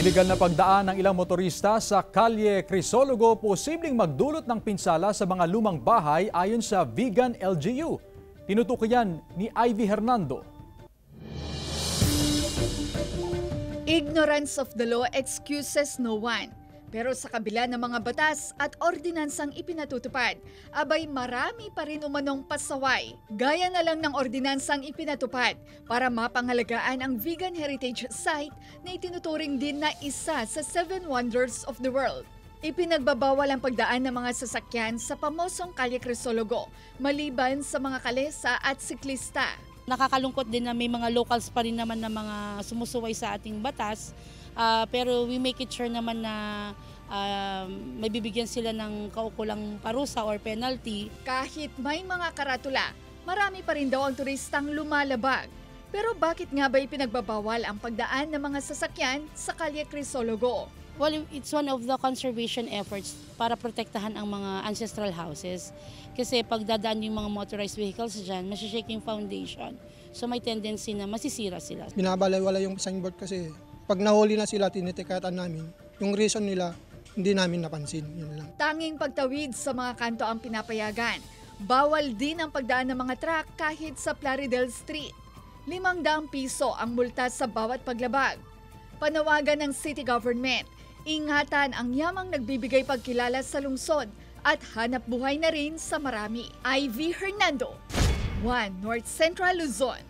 Iligal na pagdaan ng ilang motorista sa Kalye Crisologo posibleng magdulot ng pinsala sa mga lumang bahay ayon sa Vegan LGU. Tinutukoy yan ni Ivy Hernando. Ignorance of the law excuses no one. Pero sa kabila ng mga batas at ordinansang ipinatutupad, abay marami pa rin umanong pasaway. Gaya na lang ng ordinansang ipinatupad para mapangalagaan ang Vegan Heritage Site na itinuturing din na isa sa 7 Wonders of the World. Ipinagbabawal ang pagdaan ng mga sasakyan sa pamosong Kalye Crisologo, maliban sa mga kalesa at siklista. Nakakalungkot din na may mga locals pa rin naman na mga sumusuway sa ating batas. Pero we make it sure naman na may bibigyan sila ng kaukulang parusa or penalty. Kahit may mga karatula, marami pa rin daw ang turistang lumalabag. Pero bakit nga ba ipinagbabawal ang pagdaan ng mga sasakyan sa Kalye Crisologo? Well, it's one of the conservation efforts para protektahan ang mga ancestral houses. Kasi pag dadaan yung mga motorized vehicles dyan, masishake yung foundation. So may tendency na masisira sila. Binabalewala yung signboard kasi pag nahuli na sila, tinitikatan namin. Yung reason nila, hindi namin napansin. Yun lang. Tanging pagtawid sa mga kanto ang pinapayagan. Bawal din ang pagdaan ng mga truck kahit sa Plaridel Street. 500 piso ang multa sa bawat paglabag. Panawagan ng city government, ingatan ang yamang nagbibigay pagkilala sa lungsod at hanap buhay na rin sa marami. Ivy Hernando, 1 North Central Luzon.